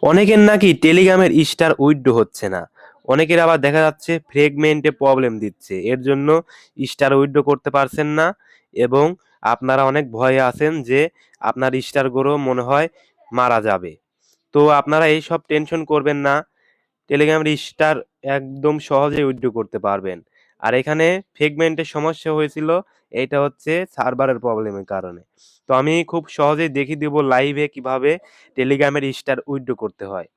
অনেকের নাকি টেলিগ্রামের স্টার উইথড্র হচ্ছে না। অনেকের আবার দেখা যাচ্ছে ফ্রেগমেন্টে প্রবলেম দিচ্ছে, এর জন্য স্টার উইথড্র করতে পারছেন না। এবং আপনারা অনেক ভয়ে আছেন যে আপনার স্টারগুলো মনে হয় মারা যাবে। তো আপনারা এই সব টেনশন করবেন না, টেলিগ্রামের স্টার একদম সহজে উইথড্র করতে পারবেন। আর এখানে ফ্রেগমেন্টের সমস্যা হয়েছিল, এটা হচ্ছে সার্ভারের প্রবলেমের কারণে। তো আমি খুব সহজেই দেখিয়ে দেবো লাইভে কিভাবে টেলিগ্রামের স্টার উইথড্র করতে হয়।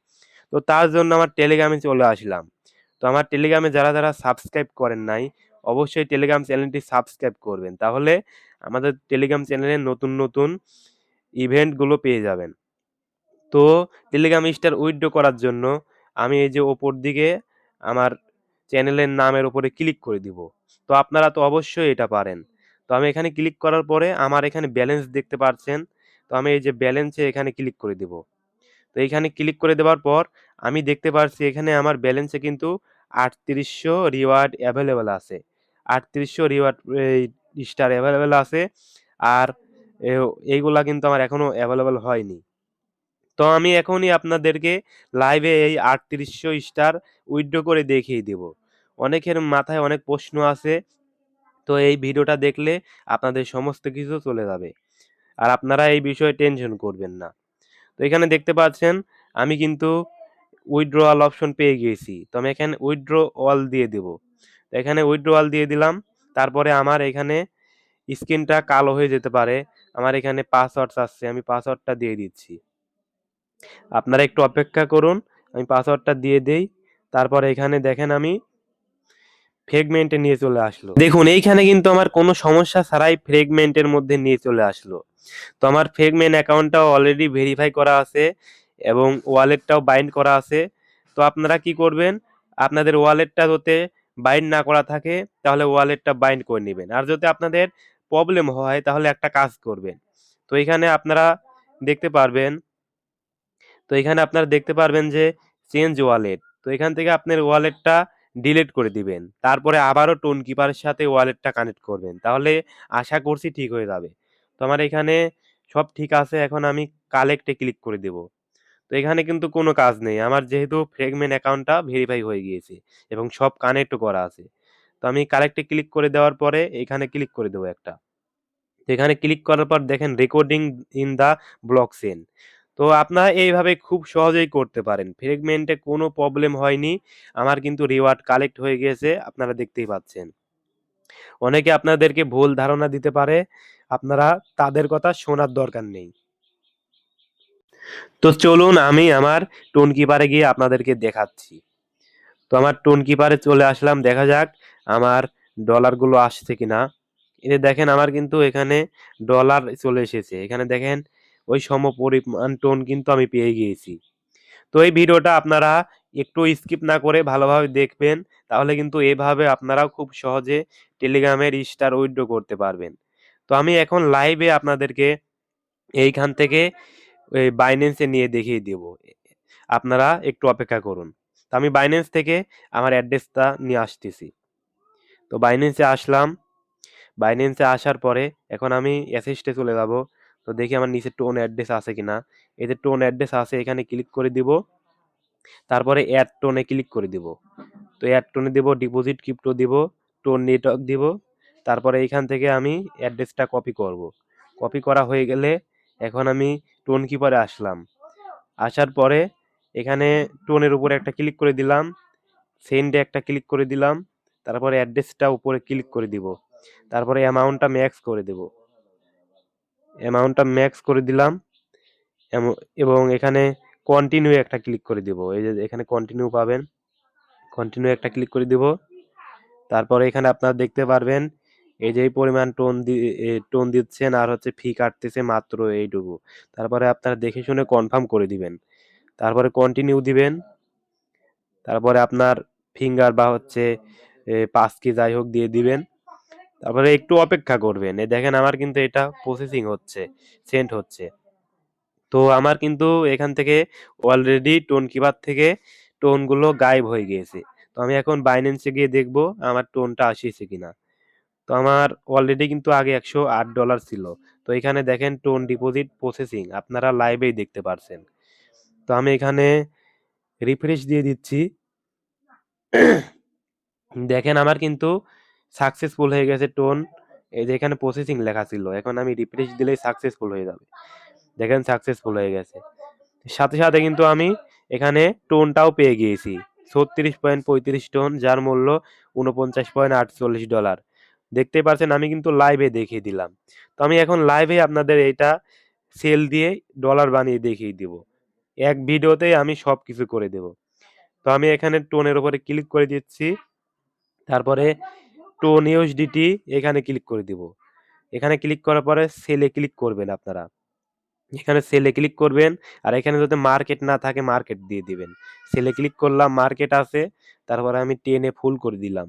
তো তার জন্য আমার টেলিগ্রামে চলে আসলাম। তো আমার টেলিগ্রামে যারা যারা সাবস্ক্রাইব করেন নাই, অবশ্যই টেলিগ্রাম চ্যানেলটি সাবস্ক্রাইব করবেন, তাহলে আমাদের টেলিগ্রাম চ্যানেলে নতুন নতুন ইভেন্টগুলো পেয়ে যাবেন। তো টেলিগ্রাম স্টার উইথড্র করার জন্য আমি এই যে ওপর দিকে আমার চ্যানেলের নামের উপরে ক্লিক করে দিব। তো আপনারা তো অবশ্যই এটা পারেন। তো আমি এখানে ক্লিক করার পরে আমার এখানে ব্যালেন্স দেখতে পাচ্ছেন। তো আমি এই যে ব্যালেন্সে এখানে ক্লিক করে দিব। তো এইখানে ক্লিক করে দেওয়ার পর আমি দেখতে পারছি এখানে আমার ব্যালেন্সে কিন্তু ৩৮০০ রিওয়ার্ড অ্যাভেলেবেল আছে। ৩৮০০ রিওয়ার্ড স্টার অ্যাভেলেবেল আছে। আর এইগুলা কিন্তু আমার এখনো অ্যাভেলেবেল হয়নি। তো আমি এখনই আপনাদেরকে লাইভে এই ৩৮০০ স্টার উইথড্র করে দেখিয়ে দেব। অনেকের মাথায় অনেক প্রশ্ন আছে, তো এই ভিডিওটা দেখলে আপনাদের সমস্ত কিছু চলে যাবে। আর আপনারা এই বিষয়ে টেনশন করবেন না। তো এখানে দেখতে পাচ্ছেন আমি কিন্তু উইথড্রয়াল অপশন পেয়ে গিয়েছি। তো আমি এখানে উইথড্র অল দিয়ে দেব। তো এখানে উইথড্র অল দিয়ে দিলাম। তারপরে আমার এখানে স্ক্রিনটা কালো হয়ে যেতে পারে। আমার এখানে পাসওয়ার্ড চাচ্ছে, আমি পাসওয়ার্ডটা দিয়ে দিচ্ছি। আপনারা একটু অপেক্ষা করুন, আমি পাসওয়ার্ডটা দিয়ে দেই। তারপরে এখানে দেখেন আমি ফ্রেগমেন্টে নিয়ে চলে আসলো। দেখুন এইখানে কিন্তু আমার কোনো সমস্যা ছাড়াই ফ্রেগমেন্টের মধ্যে নিয়ে চলে আসলো। তো আমার ফ্রেগমেন্ট অ্যাকাউন্টটাও অলরেডি ভেরিফাই করা আছে এবং ওয়ালেটটাও বাইন্ড করা আছে। তো আপনারা কি করবেন, আপনাদের ওয়ালেটটা যাতে বাইন্ড না করা থাকে তাহলে ওয়ালেটটা বাইন্ড করে নেবেন। আর যদি আপনাদের প্রবলেম হয় তাহলে একটা কাজ করবেন। তো এখানে আপনারা দেখতে পারবেন তো এখানে আপনারা দেখতে পারবেন যে চেঞ্জ ওয়ালেট। তো এখান থেকে আপনার ওয়ালেটটা ডিলিট করে দিবেন। তারপরে আবারও টোন কিপারের সাথে ওয়ালেটটা কানেক্ট করবেন। তাহলে আশা করছি ঠিক হয়ে যাবে। তো আমার এখানে সব ঠিক আছে। এখন আমি কালেক্টে ক্লিক করে দেব। তো এখানে কিন্তু কোনো কাজ নেই। আমার যেহেতু ফ্রেগমেন্ট অ্যাকাউন্টটা ভেরিফাই হয়ে গিয়েছে এবং সব কানেক্টও করা আছে। তো আমি কালেক্টে ক্লিক করে দেওয়ার পরে এখানে ক্লিক করে দেব একটা। তো এখানে ক্লিক করার পর দেখেন রেকর্ডিং ইন দ্য ব্লকচেন। তো আপনারা এইভাবে খুব সহজেই করতে পারেন। ফ্রেগমেন্টে কোনো প্রবলেম হয়নি। আমার কিন্তু রিওয়ার্ড কালেক্ট হয়ে গিয়েছে, আপনারা দেখতেই পাচ্ছেন। অনেকে আপনাদেরকে ভুল ধারণা দিতে পারে, আপনারা তাদের কথা শোনার দরকার নেই। তো চলুন আমি আমার টোন কিপারে গিয়ে আপনাদেরকে দেখাচ্ছি। তো আমার টোন কিপারে চলে আসলাম, দেখা যাক আমার ডলারগুলো আসছে কিনা। এই যে দেখেন আমার কিন্তু এখানে ডলার চলে এসেছে। এখানে দেখেন ওই সমপরিমাণ টোন কিন্তু আমি পেয়ে গিয়েছি। তো এই ভিডিওটা আপনারা একটু স্কিপ না করে ভালোভাবে দেখবেন, তাহলে কিন্তু এভাবে আপনারাও খুব সহজে টেলিগ্রামের স্টার উইথড্র করতে পারবেন। তো আমি এখন লাইভে আপনাদেরকে এইখান থেকে ওই বাইন্যান্সে নিয়ে দেখিয়ে দেব। আপনারা একটু অপেক্ষা করুন। তো আমি বাইন্যান্স থেকে আমার অ্যাড্রেসটা নিয়ে আসতেছি। তো বাইন্যান্সে আসলাম। বাইন্যান্সে আসার পরে এখন আমি অ্যাসিস্টে চলে যাব। তো দেখি আমার নিচে টোন অ্যাড্রেস আছে কিনা। এই যে টোন অ্যাড্রেস আছে, এখানে ক্লিক করে দিব। তারপরে অ্যাড টোনে ক্লিক করে দিব। তো অ্যাড টোনে দিব, ডিপোজিট ক্রিপ্টো দিব, টোন নেটওয়ার্ক দিব। তারপরে এইখান থেকে আমি অ্যাড্রেসটা কপি করব। কপি করা হয়ে গেলে এখন আমি টোন কিপারে আসলাম। আসার পরে এখানে টোনের উপরে একটা ক্লিক করে দিলাম, সেন্ডে একটা ক্লিক করে দিলাম। তারপরে অ্যাড্রেসটা উপরে ক্লিক করে দিব। তারপরে অ্যামাউন্টটা ম্যাক্স করে দেব। অ্যামাউন্টটা ম্যাক্স করে দিলাম এবং এখানে কন্টিনিউ একটা ক্লিক করে দিব। এই যে এখানে কন্টিনিউ পাবেন, কন্টিনিউ একটা ক্লিক করে দিব। তারপরে এখানে আপনারা দেখতে পারবেন এই যে এই পরিমাণ টোন দিচ্ছেন আর হচ্ছে ফি কাটতেছে মাত্র এইটুকু। তারপরে আপনারা দেখে শুনে কনফার্ম করে দিবেন। তারপরে কন্টিনিউ দিবেন। তারপরে আপনার ফিঙ্গার বা হচ্ছে পাস কি যাই হোক দিয়ে দিবেন। তারপরে একটু অপেক্ষা করবেন। এই দেখেন আমার কিন্তু এটা প্রসেসিং হচ্ছে, সেন্ড হচ্ছে। তো আমার কিন্তু এখান থেকে অলরেডি টোন কিপার থেকে টোনগুলো গায়েব হয়ে গিয়েছে। তো আমি এখন বাইন্যান্সে গিয়ে দেখব আমার টোনটা আসিছে কিনা। তো আমার অলরেডি কিন্তু আগে $108 ছিল। তো এখানে দেখেন টোন ডিপোজিট প্রসেসিং, আপনারা লাইভেই দেখতে পারছেন। তো আমি এখানে রিফ্রেশ দিয়ে দিচ্ছি। দেখেন আমার কিন্তু সাকসেসফুল হয়ে গেছে টোন। এই যে এখানে প্রসেসিং লেখা ছিল, এখন আমি রিফ্রেশ দিলেই সাকসেসফুল হয়ে যাবে। দেখেন সাকসেসফুল হয়ে গেছে। সাথে সাথে কিন্তু আমি এখানে টোনটাও পেয়ে গিয়েছি 36.35 টোন, যার মূল্য $49.48। দেখতে পাচ্ছেন আমি কিন্তু লাইভে দেখিয়ে দিলাম। তো আমি এখন লাইভে আপনাদের এটা সেল দিয়ে ডলার বানিয়ে দেখিয়ে দিব। এক ভিডিওতেই আমি সব কিছু করে দেব। তো আমি এখানে টোনের উপরে ক্লিক করে দিচ্ছি, তারপরে টোন ইউএসডিটি এখানে ক্লিক করে দিব। এখানে ক্লিক করার পরে সেলে ক্লিক করবেন আপনারা। এখানে সেলে ক্লিক করবেন, আর এখানে যদি মার্কেট না থাকে মার্কেট দিয়ে দিবেন। সেলে ক্লিক করলাম, মার্কেট আছে, তারপরে আমি টেনে ফুল করে দিলাম।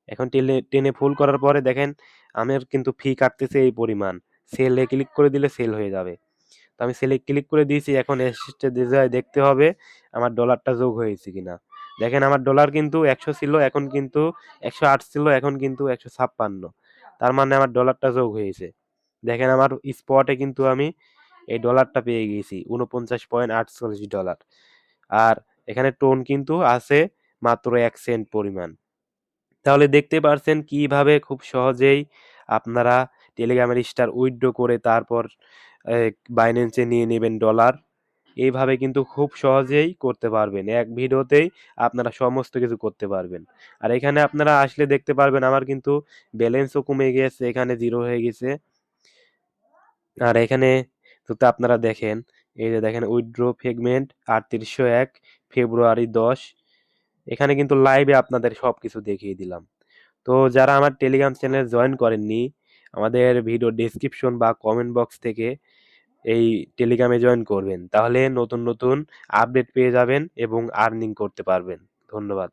এখন টেনে টেনে ফুল করার পরে দেখেন আমার কিন্তু ফি কাটতেছে এই পরিমাণ। সেলে ক্লিক করে দিলে সেল হয়ে যাবে। তো আমি সেলে ক্লিক করে দিয়েছি, এখন এসে দেখতে হবে আমার ডলারটা যোগ হয়েছে কিনা। দেখেন আমার ডলার কিন্তু 100 ছিল, এখন কিন্তু 108 ছিল, এখন কিন্তু 156। তার মানে আমার ডলারটা যোগ হয়েছে। দেখেন আমার স্পটে কিন্তু আমি এই ডলারটা পেয়ে গেছি $49.48। আর এখানে টোন কিন্তু আছে মাত্র 1 সেন্ট পরিমাণ। তাহলে দেখতে পারছেন কিভাবে খুব সহজেই আপনারা টেলিগ্রামের স্টার উইথড্র করে তারপর বাইন্যান্সে নিয়ে নেবেন ডলার। এইভাবে কিন্তু খুব সহজেই করতে পারবেন, এক ভিডিওতেই আপনারা সমস্ত কিছু করতে পারবেন। আর এখানে আপনারা আসলে দেখতে পারবেন আমার কিন্তু ব্যালেন্সও কমে গেছে, এখানে জিরো হয়ে গেছে। আর এখানে যদি আপনারা দেখেন, এই যে দেখেন উইথড্র ফ্রেগমেন্ট 3801 ফেব্রুয়ারি 10, এখানে কিন্তু লাইভে আপনাদের সবকিছু দেখিয়ে দিলাম। তো যারা আমার টেলিগ্রাম চ্যানেল জয়েন করেননি, আমাদের ভিডিও ডেসক্রিপশন বা কমেন্ট বক্স থেকে এই টেলিগ্রামে জয়েন করবেন, তাহলে নতুন নতুন আপডেট পেয়ে যাবেন এবং আর্নিং করতে পারবেন। ধন্যবাদ।